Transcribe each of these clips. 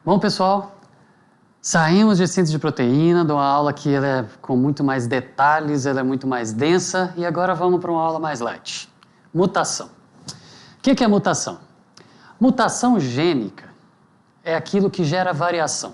Bom, pessoal, saímos de síntese de proteína, de uma aula que ela é com muito mais detalhes, ela é muito mais densa, e agora vamos para uma aula mais light. Mutação. O que é mutação? Mutação gênica é aquilo que gera variação.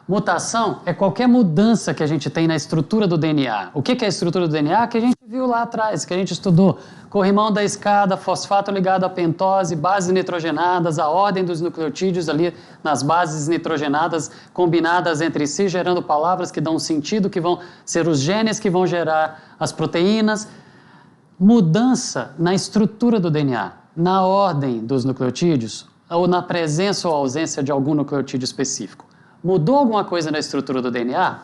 Mutação é qualquer mudança que a gente tem na estrutura do DNA. O que é a estrutura do DNA? Que a gente viu lá atrás, que a gente estudou. Corrimão da escada, fosfato ligado à pentose, bases nitrogenadas, a ordem dos nucleotídeos ali nas bases nitrogenadas combinadas entre si, gerando palavras que dão sentido, que vão ser os genes que vão gerar as proteínas. Mudança na estrutura do DNA, na ordem dos nucleotídeos, ou na presença ou ausência de algum nucleotídeo específico. Mudou alguma coisa na estrutura do DNA?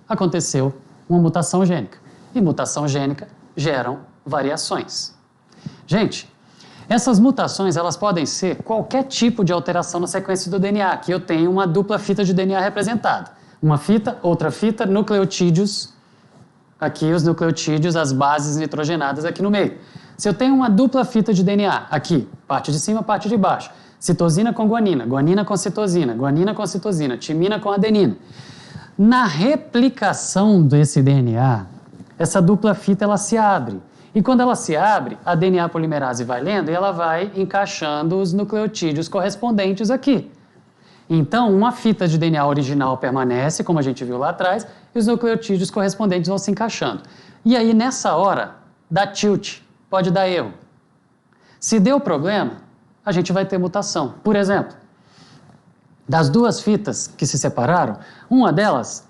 Aconteceu uma mutação gênica. E mutação gênica geram variações. Gente, essas mutações elas podem ser qualquer tipo de alteração na sequência do DNA. Aqui eu tenho uma dupla fita de DNA representada. Uma fita, outra fita, nucleotídeos. Aqui os nucleotídeos, as bases nitrogenadas aqui no meio. Se eu tenho uma dupla fita de DNA, aqui, parte de cima, parte de baixo. Citosina com guanina, guanina com citosina, timina com adenina. Na replicação desse DNA, essa dupla fita ela se abre. E quando ela se abre, a DNA polimerase vai lendo e ela vai encaixando os nucleotídeos correspondentes aqui. Então, uma fita de DNA original permanece, como a gente viu lá atrás, e os nucleotídeos correspondentes vão se encaixando. E aí, nessa hora, dá tilt, pode dar erro. Se deu problema, a gente vai ter mutação. Por exemplo, das duas fitas que se separaram, uma delas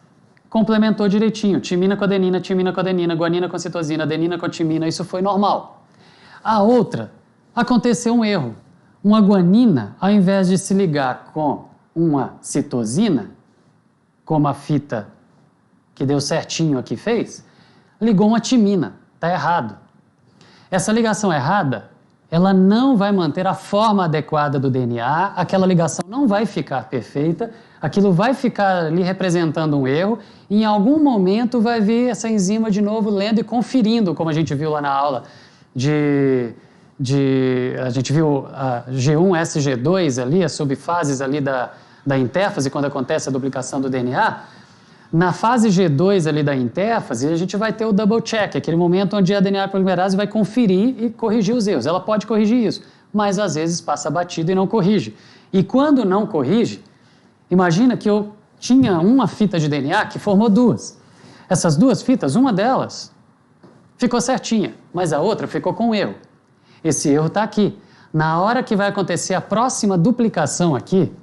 complementou direitinho, timina com adenina, guanina com citosina, adenina com timina, isso foi normal. A outra, aconteceu um erro. Uma guanina, ao invés de se ligar com uma citosina, como a fita que deu certinho aqui fez, ligou uma timina, está errado. Essa ligação errada, ela não vai manter a forma adequada do DNA, aquela ligação não vai ficar perfeita, aquilo vai ficar ali representando um erro, e em algum momento vai vir essa enzima de novo lendo e conferindo, como a gente viu lá na aula a gente viu a G1, SG2 ali, as subfases ali da intérfase, quando acontece a duplicação do DNA. Na fase G2 ali da intérfase, a gente vai ter o double check, aquele momento onde a DNA polimerase vai conferir e corrigir os erros. Ela pode corrigir isso, mas às vezes passa batido e não corrige. E quando não corrige, imagina que eu tinha uma fita de DNA que formou duas. Essas duas fitas, uma delas ficou certinha, mas a outra ficou com erro. Esse erro está aqui. Na hora que vai acontecer a próxima duplicação aqui,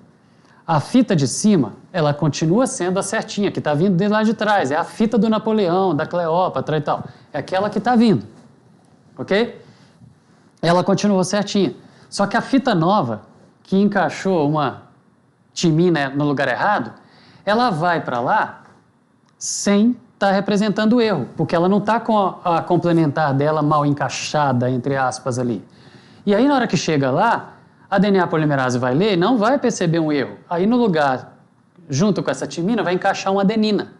a fita de cima, ela continua sendo a certinha, que está vindo de lá de trás. É a fita do Napoleão, da Cleópatra e tal. É aquela que está vindo, ok? Ela continuou certinha. Só que a fita nova, que encaixou uma timina no lugar errado, ela vai para lá sem estar representando o erro, porque ela não está com a complementar dela mal encaixada, entre aspas, ali. E aí, na hora que chega lá, a DNA polimerase vai ler e não vai perceber um erro. Aí, no lugar, junto com essa timina, vai encaixar uma adenina.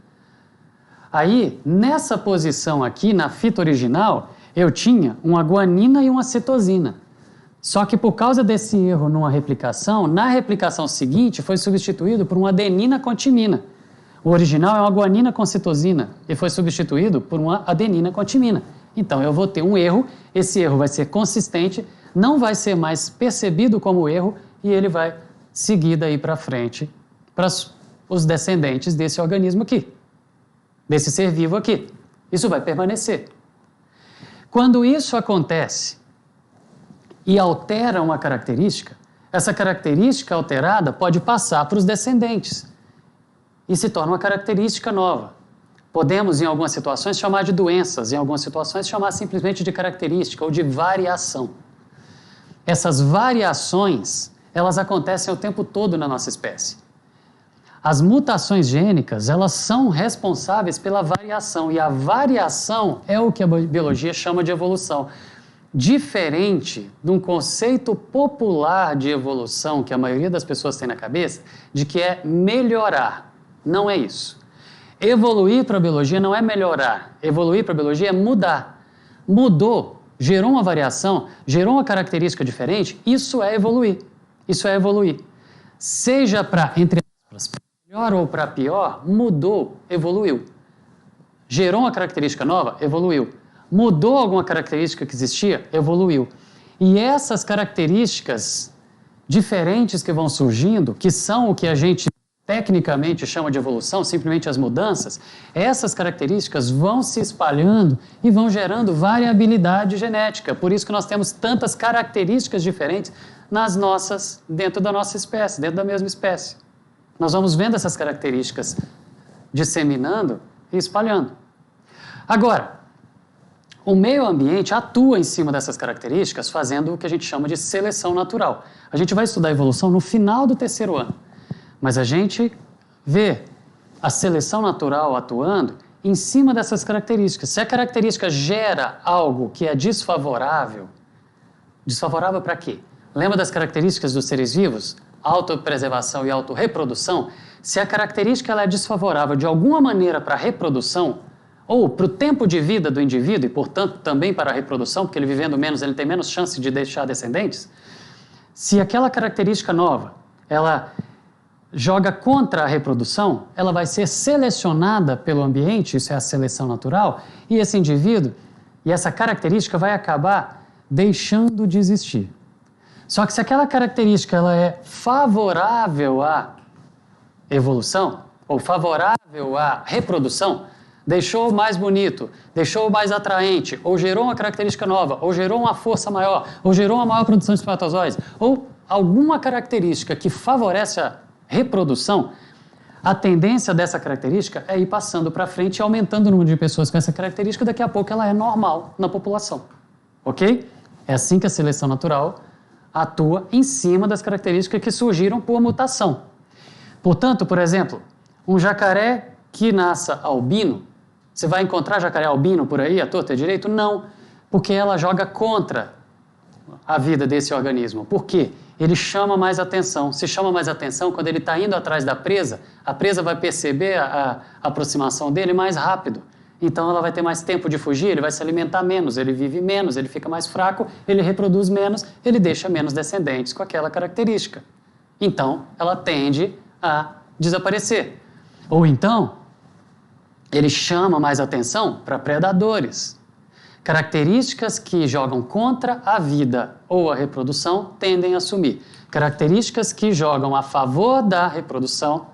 Aí, nessa posição aqui, na fita original, eu tinha uma guanina e uma citosina. Só que por causa desse erro numa replicação, na replicação seguinte foi substituído por uma adenina com timina. O original é uma guanina com citosina e foi substituído por uma adenina com timina. Então eu vou ter um erro, esse erro vai ser consistente, não vai ser mais percebido como erro e ele vai seguir daí para frente para os descendentes desse organismo aqui, desse ser vivo aqui. Isso vai permanecer. Quando isso acontece e altera uma característica, essa característica alterada pode passar para os descendentes e se torna uma característica nova. Podemos, em algumas situações, chamar de doenças, em algumas situações, chamar simplesmente de característica ou de variação. Essas variações, elas acontecem o tempo todo na nossa espécie. As mutações gênicas, elas são responsáveis pela variação, e a variação é o que a biologia chama de evolução. Diferente de um conceito popular de evolução que a maioria das pessoas tem na cabeça, de que é melhorar. Não é isso. Evoluir para a biologia não é melhorar. Evoluir para a biologia é mudar. Mudou, gerou uma variação, gerou uma característica diferente, isso é evoluir. Isso é evoluir. Seja para, entre aspas, melhor ou para pior, mudou, evoluiu. Gerou uma característica nova, evoluiu. Mudou alguma característica que existia, evoluiu. E essas características diferentes que vão surgindo, que são o que a gente tecnicamente chama de evolução, simplesmente as mudanças, essas características vão se espalhando e vão gerando variabilidade genética. Por isso que nós temos tantas características diferentes dentro da nossa espécie, dentro da mesma espécie. Nós vamos vendo essas características disseminando e espalhando. Agora, o meio ambiente atua em cima dessas características fazendo o que a gente chama de seleção natural. A gente vai estudar a evolução no final do terceiro ano, mas a gente vê a seleção natural atuando em cima dessas características. Se a característica gera algo que é desfavorável, desfavorável para quê? Lembra das características dos seres vivos? Autopreservação e autorreprodução? Se a característica ela é desfavorável de alguma maneira para a reprodução, ou para o tempo de vida do indivíduo, e portanto também para a reprodução, porque ele vivendo menos, ele tem menos chance de deixar descendentes, se aquela característica nova, ela joga contra a reprodução, ela vai ser selecionada pelo ambiente, isso é a seleção natural, e esse indivíduo, e essa característica vai acabar deixando de existir. Só que se aquela característica ela é favorável à evolução, ou favorável à reprodução, deixou mais bonito, deixou mais atraente, ou gerou uma característica nova, ou gerou uma força maior, ou gerou uma maior produção de espermatozoides, ou alguma característica que favorece a reprodução, a tendência dessa característica é ir passando para frente e aumentando o número de pessoas com essa característica, daqui a pouco ela é normal na população. Ok? É assim que a seleção natural atua em cima das características que surgiram por mutação. Portanto, por exemplo, um jacaré que nasça albino, você vai encontrar jacaré albino por aí, à torta e à direito? Não, porque ela joga contra a vida desse organismo. Por quê? Ele chama mais atenção. Se chama mais atenção quando ele está indo atrás da presa, a presa vai perceber a aproximação dele mais rápido. Então ela vai ter mais tempo de fugir, ele vai se alimentar menos, ele vive menos, ele fica mais fraco, ele reproduz menos, ele deixa menos descendentes com aquela característica. Então ela tende a desaparecer. Ou então, ele chama mais atenção para predadores. Características que jogam contra a vida ou a reprodução tendem a sumir. Características que jogam a favor da reprodução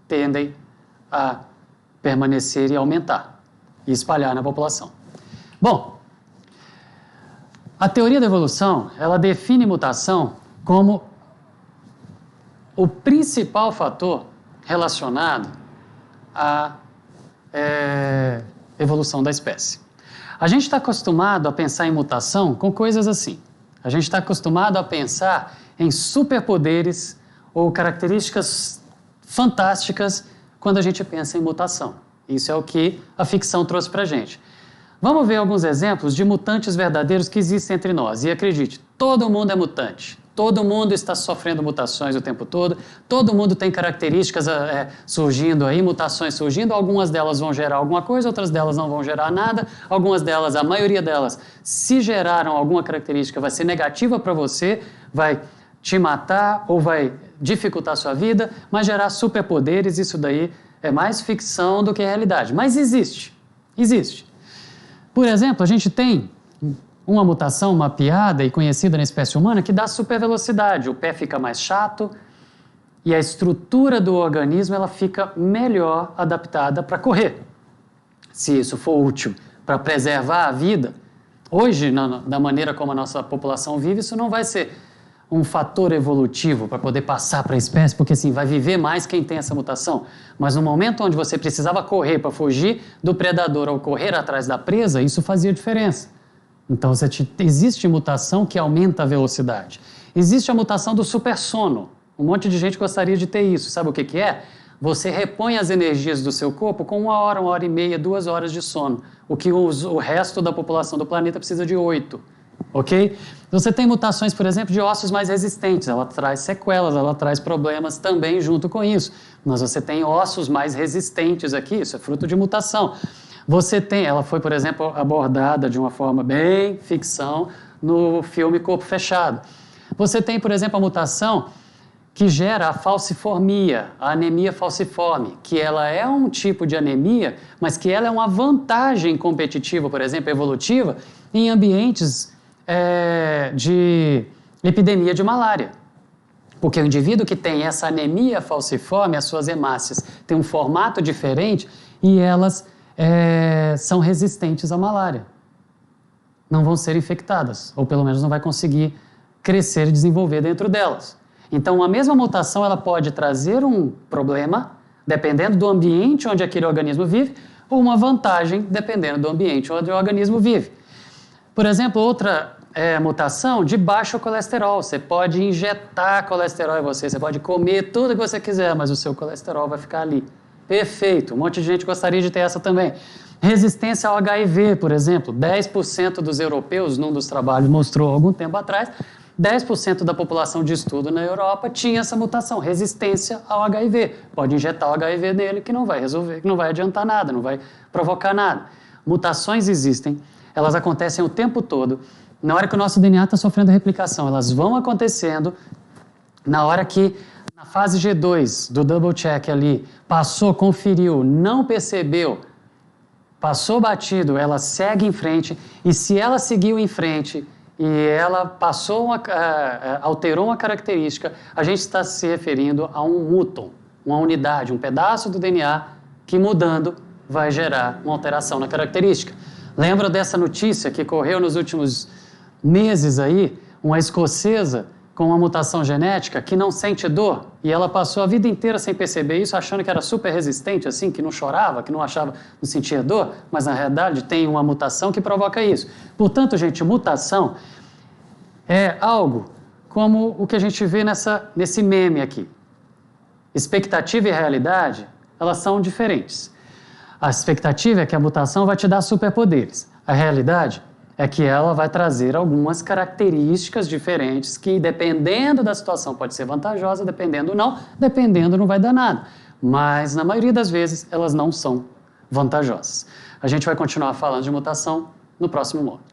tendem a permanecer e aumentar e espalhar na população. Bom, a teoria da evolução, ela define mutação como o principal fator relacionado à evolução da espécie. A gente está acostumado a pensar em mutação com coisas assim. A gente está acostumado a pensar em superpoderes ou características fantásticas quando a gente pensa em mutação. Isso é o que a ficção trouxe para a gente. Vamos ver alguns exemplos de mutantes verdadeiros que existem entre nós. E acredite, todo mundo é mutante. Todo mundo está sofrendo mutações o tempo todo. Todo mundo tem características surgindo aí, mutações surgindo. Algumas delas vão gerar alguma coisa, outras delas não vão gerar nada. Algumas delas, a maioria delas, se geraram alguma característica, vai ser negativa para você, vai te matar ou vai dificultar a sua vida, mas gerar superpoderes, isso daí é mais ficção do que realidade. Mas existe. Existe. Por exemplo, a gente tem uma mutação mapeada e conhecida na espécie humana que dá supervelocidade. O pé fica mais chato e a estrutura do organismo ela fica melhor adaptada para correr. Se isso for útil para preservar a vida, hoje, da maneira como a nossa população vive, isso não vai ser um fator evolutivo para poder passar para a espécie, porque assim, vai viver mais quem tem essa mutação. Mas no momento onde você precisava correr para fugir do predador ou correr atrás da presa, isso fazia diferença. Então, existe mutação que aumenta a velocidade. Existe a mutação do supersono. Um monte de gente gostaria de ter isso. Sabe o que é? Você repõe as energias do seu corpo com 1 hora e meia, 2 horas de sono. O que o resto da população do planeta precisa de 8. Ok? Você tem mutações, por exemplo, de ossos mais resistentes. Ela traz sequelas, ela traz problemas também junto com isso. Mas você tem ossos mais resistentes aqui, isso é fruto de mutação. Você tem, ela foi, por exemplo, abordada de uma forma bem ficção no filme Corpo Fechado. Você tem, por exemplo, a mutação que gera a falciformia, a anemia falciforme, que ela é um tipo de anemia, mas que ela é uma vantagem competitiva, por exemplo, evolutiva, em ambientes de epidemia de malária. Porque o indivíduo que tem essa anemia falciforme, as suas hemácias têm um formato diferente e elas são resistentes à malária. Não vão ser infectadas, ou pelo menos não vai conseguir crescer e desenvolver dentro delas. Então, a mesma mutação ela pode trazer um problema, dependendo do ambiente onde aquele organismo vive, ou uma vantagem, dependendo do ambiente onde o organismo vive. Por exemplo, outra mutação de baixo colesterol. Você pode injetar colesterol em você, você pode comer tudo que você quiser, mas o seu colesterol vai ficar ali. Perfeito, um monte de gente gostaria de ter essa também. Resistência ao HIV, por exemplo, 10% dos europeus, num dos trabalhos mostrou há algum tempo atrás, 10% da população de estudo na Europa tinha essa mutação, resistência ao HIV. Pode injetar o HIV nele que não vai resolver, que não vai adiantar nada, não vai provocar nada. Mutações existem, elas acontecem o tempo todo. Na hora que o nosso DNA está sofrendo replicação, elas vão acontecendo. Na hora que, na fase G2 do double check ali, passou, conferiu, não percebeu, passou batido, ela segue em frente. E se ela seguiu em frente e ela alterou uma característica, a gente está se referindo a um muton, uma unidade, um pedaço do DNA que mudando vai gerar uma alteração na característica. Lembra dessa notícia que correu nos últimos meses aí, uma escocesa com uma mutação genética que não sente dor e ela passou a vida inteira sem perceber isso, achando que era super resistente, assim, que não chorava, que não sentia dor, mas na realidade tem uma mutação que provoca isso. Portanto, gente, mutação é algo como o que a gente vê nesse meme aqui. Expectativa e realidade, elas são diferentes. A expectativa é que a mutação vai te dar superpoderes. A realidade é que ela vai trazer algumas características diferentes que, dependendo da situação, pode ser vantajosa, dependendo não vai dar nada. Mas, na maioria das vezes, elas não são vantajosas. A gente vai continuar falando de mutação no próximo módulo.